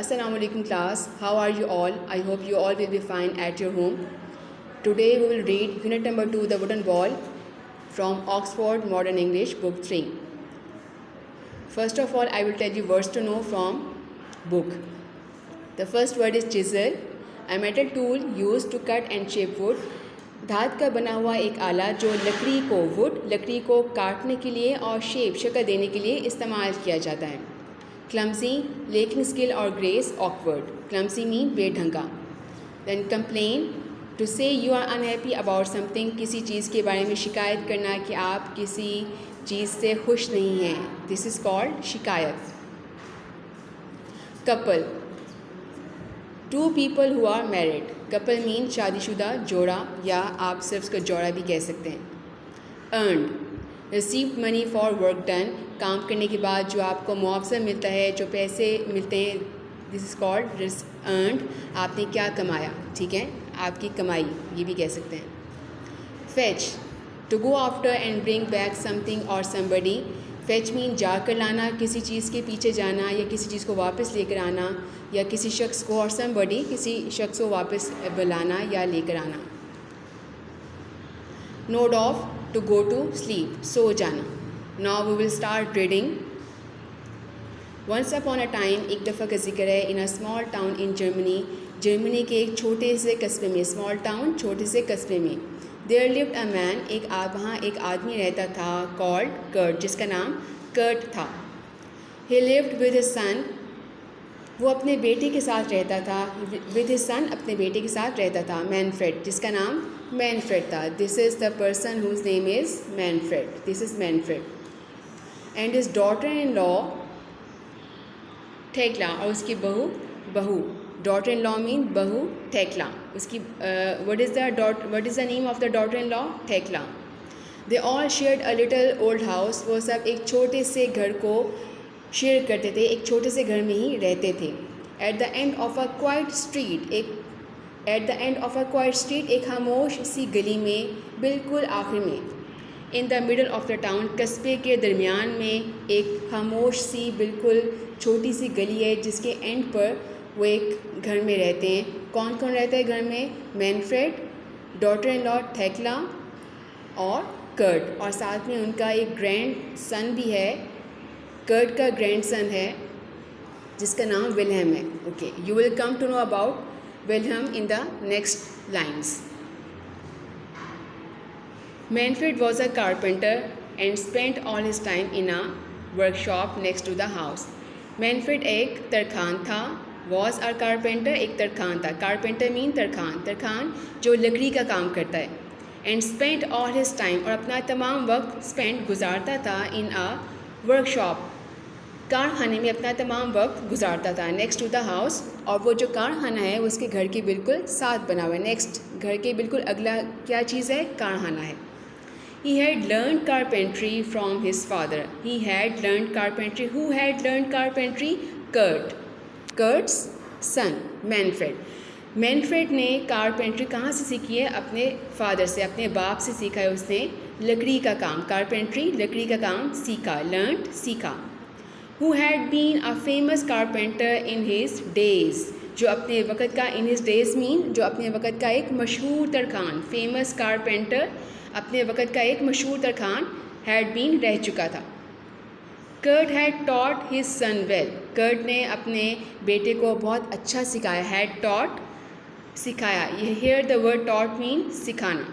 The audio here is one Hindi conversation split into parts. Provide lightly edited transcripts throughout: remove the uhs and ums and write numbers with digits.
Assalamu alaikum class. How are you all? I hope you all will be fine at your home. Today we will read unit number 2, The Wooden Ball, from Oxford Modern English, book 3. First of all, I will tell you words to know from book. The first word is chisel, a metal tool used to cut and shape wood. धात का बना हुआ एक आला जो लकड़ी को काटने के लिए और शक्ल देने के लिए इस्तेमाल किया जाता है. क्लमसी, लेकिंग स्किल और ग्रेस, ऑकवर्ड. क्लमसी मीन बेढंगा. Then complain, to say you are unhappy about something, किसी चीज़ के बारे में शिकायत करना कि आप किसी चीज़ से खुश नहीं हैं. दिस इज़ कॉल्ड शिकायत. Couple, two people who are married. Couple mean शादीशुदा जोड़ा, या आप सिर्फ उसका जोड़ा भी कह सकते हैं. Earned, received money for work done, काम करने के बाद जो आपको मुआवजा मिलता है, जो पैसे मिलते हैं. This is called earned. आपने क्या कमाया, ठीक है, आपकी कमाई, ये भी कह सकते हैं. Fetch, to go after and bring back something or somebody. Fetch mean जाकर लाना, किसी चीज़ के पीछे जाना या किसी चीज़ को वापस लेकर आना, या किसी शख्स को, और समबडी किसी शख्स को वापस बुलाना या लेकर आना. Nod off, to go to sleep, सो जाना. Now we will start reading. Once upon a time, एक दफ़ा का जिक्र है, in a small town in Germany, Germany के एक छोटे से कस्बे में. स्मॉल टाउन, छोटे से कस्बे में. देयर लिव्ड अ मैन, वहाँ एक आदमी रहता था, कॉल्ड कर्ट, जिसका नाम कर्ट था. ही लिव्ड विद हिज सन, वो अपने बेटे के साथ रहता था. विद हिज सन, अपने बेटे के साथ रहता था. मैनफ्रेड, जिसका नाम मैनफ्रेड था. This is the person whose name is Manfred. This is Manfred. And his daughter in law Thekla, और उसकी बहू. डॉटर इन लॉ मीन बहू, थेक्ला. उसकी what is the name of the daughter in law? थेक्ला. They all shared a little old house, वो सब एक छोटे से घर को शेयर करते थे, एक छोटे से घर में ही रहते थे. At the end of a quite street, एक खामोश सी गली में, बिल्कुल आखिर में. In the middle of the town, कस्बे के दरमियान में एक खामोश सी बिल्कुल छोटी सी गली है, जिसके एंड पर वो एक घर में रहते हैं. कौन कौन रहता है घर में? Manfred, daughter in law Thekla और कर्ट, और साथ में उनका एक ग्रैंड सन भी है. कर्ट का ग्रैंड सन है जिसका नाम विलहेम है. Okay, you will come to know about Wilhelm in the next lines. Manfred was a carpenter and spent all his time in a workshop next to the house. Manfred एक तरखान था. वॉज अ कारपेंटर, एक तरखान था. कारपेंटर मीन तरखान जो लकड़ी का काम करता है. And spent all his time, और अपना तमाम वक्त गुजारता था. इन अ वर्कशॉप, कारखाने में अपना तमाम वक्त गुजारता था. नेक्स्ट टू द हाउस, और वो जो कारखाना है उसके घर के बिल्कुल साथ बना हुआ है. नेक्स्ट, घर के बिल्कुल अगला क्या चीज़ है? कारखाना है. He had learned carpentry from his father. He had learned carpentry. Who had learned carpentry? Kurt. Kurt's son, Manfred. Manfred ने कारपेंट्री कहाँ से सीखी है? अपने फादर से, अपने बाप से सीखा है उसने लकड़ी का काम. कारपेंट्री, लकड़ी का काम सीखा. लर्नड, सीखा. Who had been a famous carpenter in his days. जो अपने वक़्त का, in his days mean जो अपने वक़्त का एक मशहूर तरखान. फेमस कारपेंटर, अपने वक़्त का एक मशहूर तरखान, हैड बीन, रह चुका था. Kurt had taught his son well. Kurt ने अपने बेटे को बहुत अच्छा सिखाया. हैड टॉट, सिखाया. Here the word taught mean सिखाना.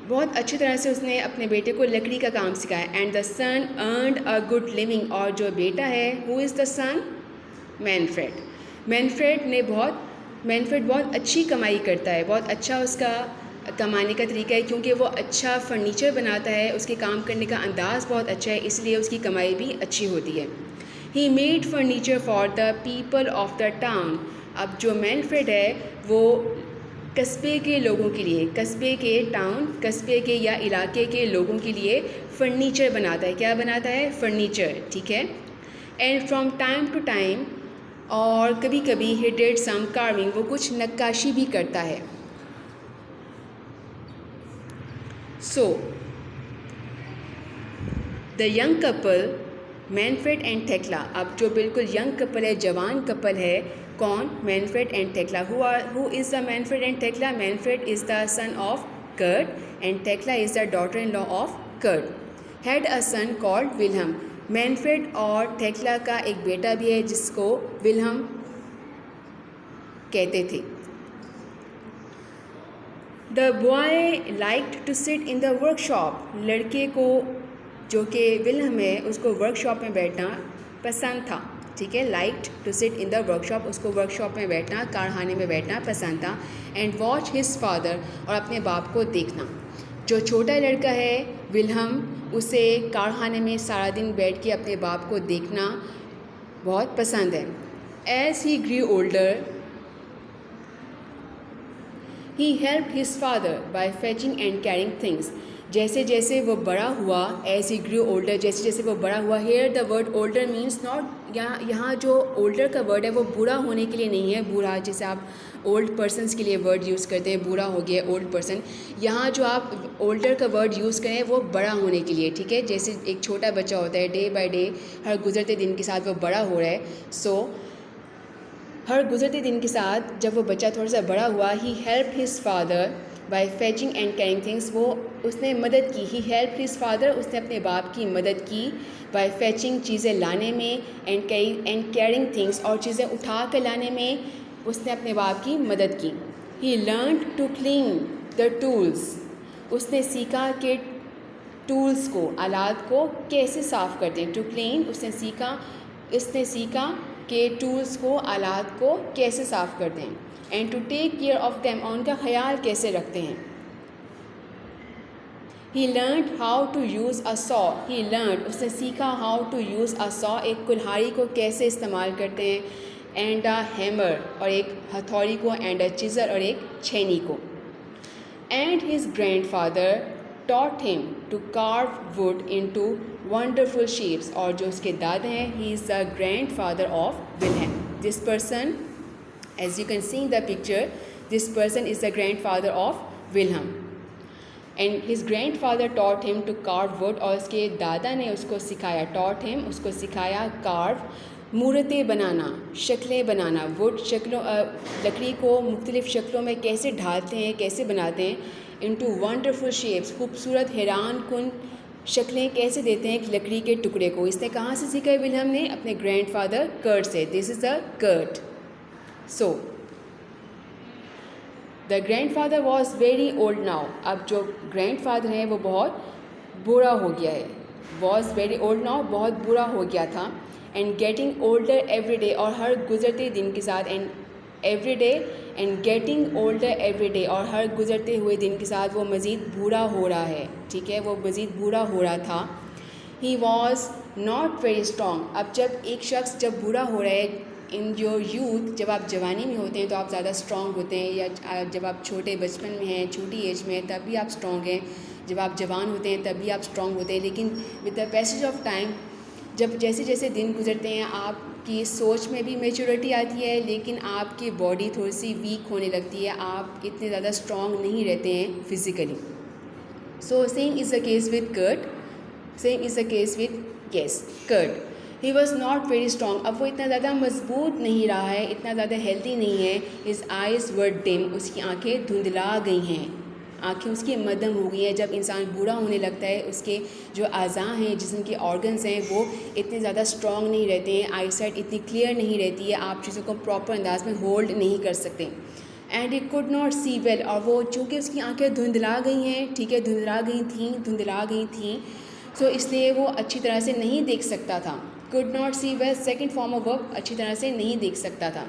बहुत अच्छी तरह से उसने अपने बेटे को लकड़ी का काम सिखाया. And the son earned a good living, और जो बेटा है, who is the son? Manfred. Manfred बहुत अच्छी कमाई करता है. बहुत अच्छा उसका कमाने का तरीका है, क्योंकि वो अच्छा फर्नीचर बनाता है. उसके काम करने का अंदाज़ बहुत अच्छा है, इसलिए उसकी कमाई भी अच्छी होती है. He made furniture for the people of the town. अब जो मैनफ्रेड है वो कस्बे के लोगों के लिए, कस्बे के या इलाके के लोगों के लिए फर्नीचर बनाता है. क्या बनाता है? फर्नीचर, ठीक है. And from time to time, और कभी कभी, ही डिड सम कार्विंग, वो कुछ नक्काशी भी करता है. So, the young couple Manfred and थेक्ला, अब जो बिल्कुल यंग कपल है, जवान कपल है, कौन? Manfred and Thekla. Who is the Manfred and Thekla? Manfred is the son of Kurt and Thekla is the daughter in law of Kurt. Had a son called Wilhelm. Manfred और थेक्ला का एक बेटा भी है जिसको विल्हम कहते थे. The boy liked to sit in the workshop. लड़के को जो कि विल्हम है उसको वर्कशॉप में बैठना पसंद था. ठीक है, liked to sit in the workshop, उसको वर्कशॉप में बैठना, कारखाने में बैठना पसंद था. एंड वॉच हिज फादर, और अपने बाप को देखना. जो छोटा लड़का है विल्हम, उसे कारखाने में सारा दिन बैठ के अपने बाप को देखना बहुत पसंद है. As he grew older he help his father by fetching and carrying things. जैसे जैसे वो बड़ा हुआ, एज ही ग्रू ओल्डर, जैसे जैसे वो बड़ा हुआ. Here the word older means not, यहाँ जो ओल्डर का वर्ड है वो बूढ़ा होने के लिए नहीं है. बूढ़ा जैसे आप ओल्ड पर्सनस के लिए वर्ड यूज़ करते हैं, बूढ़ा हो गया ओल्ड पर्सन. यहाँ जो आप ओल्डर का वर्ड यूज़ करें वो बड़ा होने के लिए. ठीक है, जैसे एक छोटा बच्चा होता है, डे बाय डे हर गुजरते दिन के साथ वो बड़ा हो रहा है. सो हर गुजरते दिन के साथ जब वो बच्चा थोड़ा सा बड़ा हुआ, he help his father by fetching and carrying things. वो उसने मदद की. ही हेल्प हिज फादर, उसने अपने बाप की मदद की. बाय फेचिंग, चीज़ें लाने में, एंड कैरिंग थिंग्स, और चीज़ें उठा कर लाने में उसने अपने बाप की मदद की. He learn to clean the tools. उसने सीखा कि टूल्स को, आलात को कैसे साफ़ करते हैं. टू क्लीन, उसने सीखा कि टूल्स को, आलात को कैसे साफ़ करते हैं. And to take care of them, और उनका ख्याल कैसे रखते हैं. He learn how to use a saw. He learn, उसने सीखा how to use a saw, एक कुल्हाड़ी को कैसे इस्तेमाल करते हैं. एंड अ हैमर, और एक हथौड़ी को. एंड अ चिज़र, और एक छेनी को. And his grand father taught him to carve wood into wonderful shapes. और जो उसके दादा हैं, he is the grandfather of Wilhelm. This person, as you can see in the picture, this person is the grandfather of Wilhelm. And his grandfather taught him to carve wood. और उसके दादा ने उसको सिखाया, taught him, उसको सिखाया carve, मूर्तें बनाना, शक्लें बनाना. वुड, शक्लों, लकड़ी को मुख्तलिफ़ शक्लों में कैसे ढालते हैं, कैसे बनाते हैं. इनटू वंडरफुल शेप्स, खूबसूरत हैरान कुन शक्लें कैसे देते हैं एक लकड़ी के टुकड़े को. इसने कहाँ से सीखा है विल्हम ने? अपने ग्रैंडफादर कर्ट से. This is the Kurt. So the grandfather was very old now. अब जो ग्रैंडफादर हैं वो बहुत बूढ़ा हो गया है. वॉज वेरी ओल्ड नाउ, बहुत बूढ़ा हो गया था. And getting older every day, और हर गुजरते दिन के साथ. And every day, and getting older every day, और हर गुजरते हुए दिन के साथ वो मज़ीद बूढ़ा हो रहा है. ठीक है, वो मज़ीद बूढ़ा हो रहा था. ही वॉज नॉट वेरी स्ट्रॉन्ग. अब जब एक शख्स जब बूढ़ा हो रहा है, इन योर यूथ, जब आप जवानी में होते हैं तो आप ज़्यादा स्ट्रॉन्ग होते हैं, या जब आप छोटे बचपन में हैं, छोटी एज में हैं, तब भी आप स्ट्रॉन्ग हैं. जब आप जवान होते हैं तब भी आप स्ट्रॉन्ग होते हैं. लेकिन with the passage of time, जब जैसे जैसे दिन गुजरते हैं, आपकी सोच में भी मेच्योरिटी आती है, लेकिन आपकी बॉडी थोड़ी सी वीक होने लगती है. आप इतने ज़्यादा स्ट्रॉन्ग नहीं रहते हैं physically. So same is the case with Kurt. Same is the case with Kurt. He was not very strong. अब वो इतना ज़्यादा मजबूत नहीं रहा है, इतना ज़्यादा हेल्दी नहीं है. हिज आइज़ वर डिम. उसकी आँखें धुंधला गई हैं, आँखें उसकी मध्यम हो गई हैं. जब इंसान बूढ़ा होने लगता है, उसके जो अज़ा हैं, जिस्म के ऑर्गन्स हैं, वो इतने ज़्यादा स्ट्रॉन्ग नहीं रहते हैं. आई साइट इतनी क्लियर नहीं रहती है, आप चीज़ों को प्रॉपर अंदाज में होल्ड नहीं कर सकते. And he could not see well. और वो चूँकि उसकी आँखें धुंधला गई हैं, ठीक है, धुंधला गई थी, सो इसलिए वो अच्छी तरह से नहीं देख सकता था. Could not see well, second form of verb, अच्छी तरह से नहीं देख सकता था.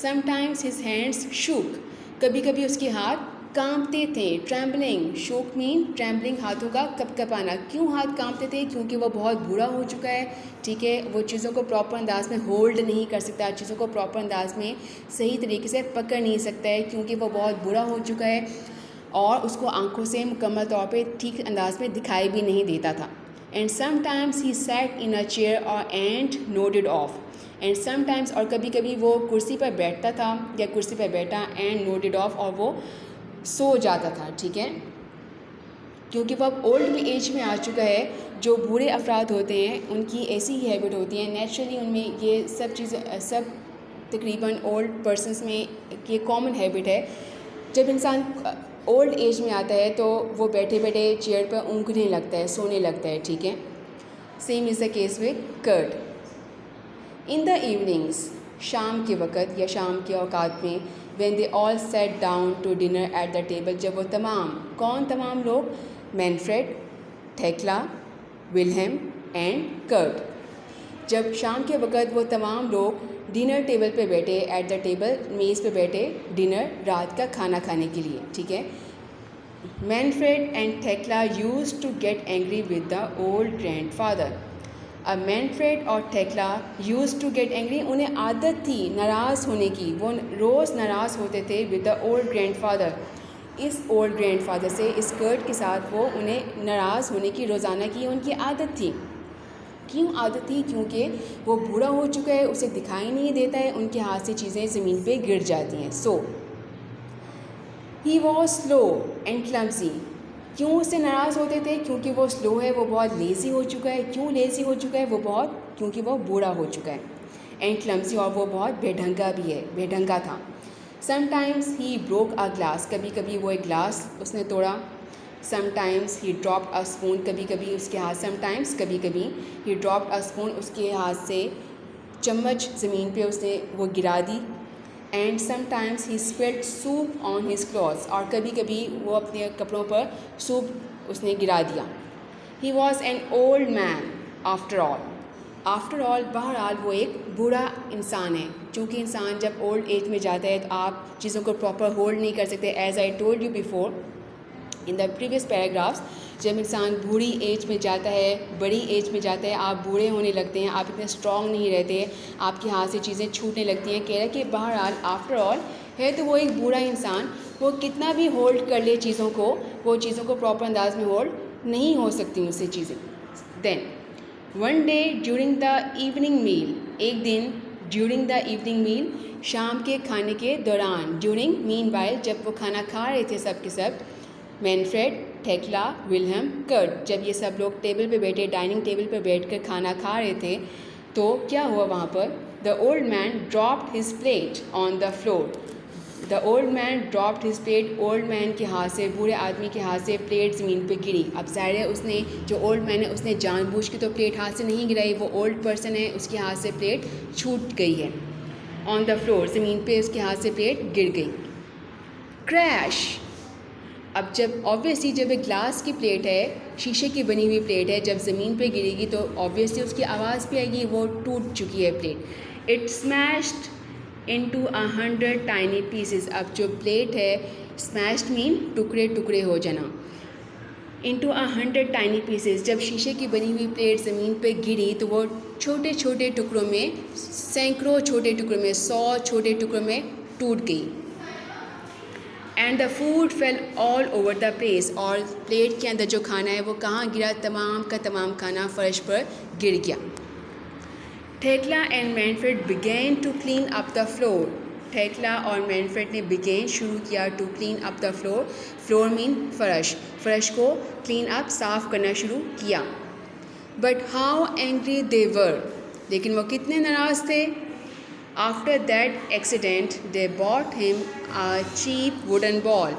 Sometimes his hands shook. कभी कभी उसके हाथ कांपते थे. ट्रैम्बलिंग, शोक मीन ट्रैम्बलिंग, हाथों का कपकपाना. क्यों हाथ कांपते थे? क्योंकि वो बहुत बूढ़ा हो चुका है. ठीक है, वो चीज़ों को प्रॉपर अंदाज में होल्ड नहीं कर सकता, चीज़ों को प्रॉपर अंदाज में सही तरीके से पकड़ नहीं सकता है, क्योंकि वो बहुत बूढ़ा हो चुका है और उसको आंखों से मुकम्मल तौर पे ठीक अंदाज में दिखाई भी नहीं देता था. And sometimes he sat in a chair और and nodded off. And sometimes, और कभी कभी वो कुर्सी पर बैठता था या कुर्सी पर बैठा, एंड नोडेड ऑफ, और वो सो जाता था. ठीक है, क्योंकि वो अब ओल्ड एज में आ चुका है, जो बूढ़े अफराद होते हैं उनकी ऐसी ही हैबिट होती है, नेचुरली उनमें ये सब चीज़ें सब तकरीबन ओल्ड पर्सनस में ये कॉमन हैबिट है। जब इंसान ओल्ड एज में आता है तो वो बैठे बैठे चेयर पर ऊँघने लगता है, सोने लगता है, ठीक है। Same is the case with Kurt. In the evenings, शाम के वक़्त या शाम के औकात में, when they all set down to dinner at the table, जब वो तमाम लोग, Manfred, Thekla, Wilhelm and Kurt, जब शाम के वक़्त वो तमाम लोग डिनर टेबल पे बैठे, एट द टेबल, मेज़ पे बैठे डिनर, रात का खाना खाने के लिए, ठीक है। Manfred and Thekla used to get angry with the old grandfather. अब मैनफ्रेड और Thekla used to get angry, उन्हें आदत थी नाराज़ होने की, वो रोज़ नाराज़ होते थे विद द ओल्ड ग्रैंडफादर, इस ओल्ड ग्रैंडफादर से, इस कर्ट के साथ वो उन्हें नाराज़ होने की रोज़ाना की उनकी आदत थी। क्यों आदत थी? क्योंकि वो बूढ़ा हो चुका है, उसे दिखाई नहीं देता है, उनके हाथ से चीज़ें ज़मीन पे गिर जाती हैं। So he was slow and clumsy. क्यों उससे नाराज़ होते थे? क्योंकि वो स्लो है, वो बहुत लेज़ी हो चुका है। क्यों लेज़ी हो चुका है? क्योंकि वो बूढ़ा हो चुका है। एंड क्लमसी, और वो बहुत बेढंगा भी है, बेढंगा था। Sometimes he broke a glass, कभी कभी वो एक ग्लास उसने तोड़ा। Sometimes he dropped a spoon, कभी कभी उसके हाथ, समटाइम्स कभी कभी, ही ड्रॉप्ड अ स्पून, उसके हाथ से चम्मच ज़मीन पे उसने वो गिरा दी। And sometimes he spilled soup on his clothes, और कभी कभी वो अपने कपड़ों पर सूप उसने गिरा दिया। He was an old man after all, बहरहाल वो एक बूढ़ा इंसान है। क्योंकि इंसान जब ओल्ड एज में जाता है तो आप चीज़ों को प्रॉपर होल्ड नहीं कर सकते। As I told you before in the previous paragraphs, जब इंसान बूढ़ी एज में जाता है, बड़ी एज में जाता है, आप बूढ़े होने लगते हैं, आप इतने स्ट्रॉन्ग नहीं रहते, आपके हाथ से चीज़ें छूटने लगती हैं। कह रहा है कि बहरहाल आफ्टर ऑल है तो वो एक बूढ़ा इंसान, वो कितना भी होल्ड कर ले चीज़ों को, वो चीज़ों को प्रॉपर अंदाज में होल्ड नहीं हो सकती उससे चीज़ें। Then one day during the evening meal, एक दिन ड्यूरिंग द इवनिंग मील, शाम के खाने के दौरान, ड्यूरिंग मीनवाइल, जब वो खाना खा रहे थे सब के सब, मैनफ्रेड, थेक्ला, विल्हेम, कर्ट, जब ये सब लोग टेबल पे बैठे, डाइनिंग टेबल पे बैठकर खाना खा रहे थे, तो क्या हुआ वहाँ पर? The old man dropped his plate on the floor. The old man dropped his plate, old man के हाथ से, बूढ़े आदमी के हाथ से प्लेट ज़मीन पे गिरी। अब ज़ाहिर है उसने, जो ओल्ड मैन है, उसने जानबूझ के तो प्लेट हाथ से नहीं गिराई, वो ओल्ड पर्सन है, उसके हाथ से प्लेट छूट गई है। ऑन द फ्लोर, ज़मीन पे उसके हाथ से प्लेट गिर गई। क्रैश। अब जब ऑब्वियसली जब एक ग्लास की प्लेट है, शीशे की बनी हुई प्लेट है, जब ज़मीन पे गिरेगी तो ऑब्वियसली उसकी आवाज़ भी आएगी, वो टूट चुकी है plate. It smashed into 100 tiny pieces. अब जो प्लेट है, स्मैश्ड मीन टुकड़े टुकड़े हो जाना, इनटू 100 टाइनी पीसेस। जब शीशे की बनी हुई प्लेट ज़मीन पे गिरी तो वो छोटे छोटे टुकड़ों में, सैकड़ों छोटे टुकड़ों में, 100 छोटे टुकड़ों में टूट गई। And the food fail all over the place, और प्लेट के अंदर जो खाना है वो कहाँ गिरा? तमाम का तमाम खाना फर्श पर गिर गया। Thekla and Manfred began to clean up the floor. Thekla और मैनफ्रेड ने बिगेन शुरू किया to clean up the floor. Floor mean फर्श, फर्श को क्लीन अप, साफ़ करना शुरू किया। But how angry they were, लेकिन वो कितने नाराज़ थे। After that accident they bought him a cheap wooden bowl,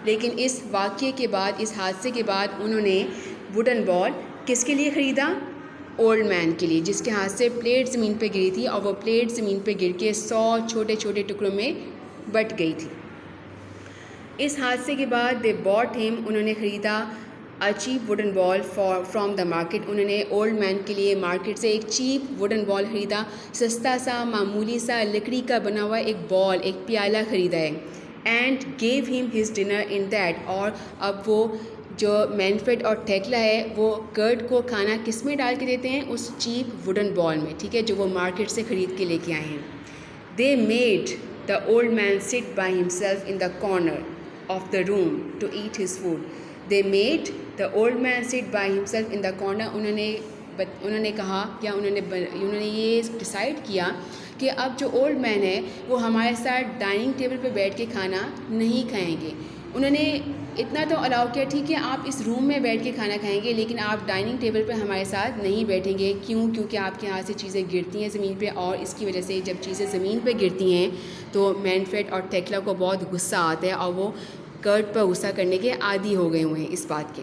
लेकिन इस वाक़ये के बाद, इस हादसे के बाद उन्होंने वुडन बॉल किसके लिए ख़रीदा? ओल्ड मैन के लिए, जिसके हाथ से प्लेट ज़मीन पे गिरी थी और वो प्लेट ज़मीन पे गिर के 100 छोटे छोटे टुकड़ों में बट गई थी। इस हादसे के बाद दे बॉट हिम, उन्होंने ख़रीदा a cheap wooden bowl from the market, उन्होंने ओल्ड मैन के लिए मार्केट से एक चीप वुडन बॉल ख़रीदा, सस्ता सा, मामूली सा, लकड़ी का बना हुआ एक बॉल, एक प्याला ख़रीदा है। And gave him his dinner in that, और अब वो जो मैनफ्रेड और थेक्ला है वो कर्ट को खाना किस में डाल के देते हैं? उस चीप वुडन बॉल में, ठीक है, जो वो मार्केट से ख़रीद के लेके आए हैं। They made the old man sit by himself in the corner of the room to eat his food. They made the old man sit by himself in the corner, उन्होंने कहा या उन्होंने ये डिसाइड किया कि अब जो ओल्ड मैन है वो हमारे साथ डाइनिंग टेबल पर बैठ के खाना नहीं खाएंगे। उन्होंने इतना तो अलाउ किया, ठीक है आप इस रूम में बैठ के खाना खाएंगे लेकिन आप डाइनिंग टेबल पे हमारे साथ नहीं बैठेंगे। क्यों? क्योंकि आपके हाथ से चीज़ें गिरती हैं ज़मीन पे, और इसकी वजह से जब चीज़ें ज़मीन पे गिरती हैं तो मैनफ्रेड और थेक्ला को बहुत गुस्सा आता है और वो कर्ट पर गुस्सा करने के आदी हो गए हुए हैं इस बात के।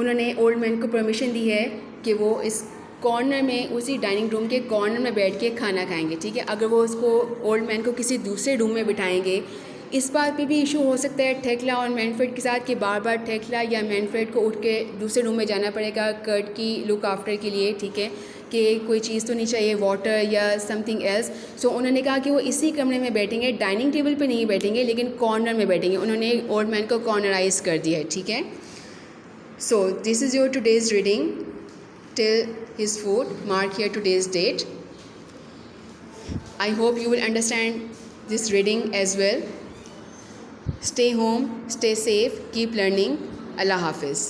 उन्होंने ओल्ड मैन को परमिशन दी है कि वो इस कॉर्नर में, उसी डाइनिंग रूम के कॉर्नर में बैठ के खाना खाएंगे, ठीक है। अगर वो उसको ओल्ड मैन को किसी दूसरे रूम में बिठाएंगे, इस बात पे भी इशू हो सकता है थेक्ला और मैनफ्रेड के साथ कि बार बार थेक्ला या मैनफ्रेड को उठ के दूसरे रूम में जाना पड़ेगा कर्ट की लुक आफ्टर के लिए, ठीक है, कि कोई चीज़ तो नहीं चाहिए, वाटर या समथिंग एल्स। सो उन्होंने कहा कि वो इसी कमरे में बैठेंगे, डाइनिंग टेबल पे नहीं बैठेंगे लेकिन कॉर्नर में बैठेंगे। उन्होंने ओल्ड मैन को कॉर्नराइज कर दिया है, ठीक है। So this is your today's reading till his food. Mark here today's date. I hope you will understand this reading as well. Stay home, stay safe, keep learning. Allah Hafiz.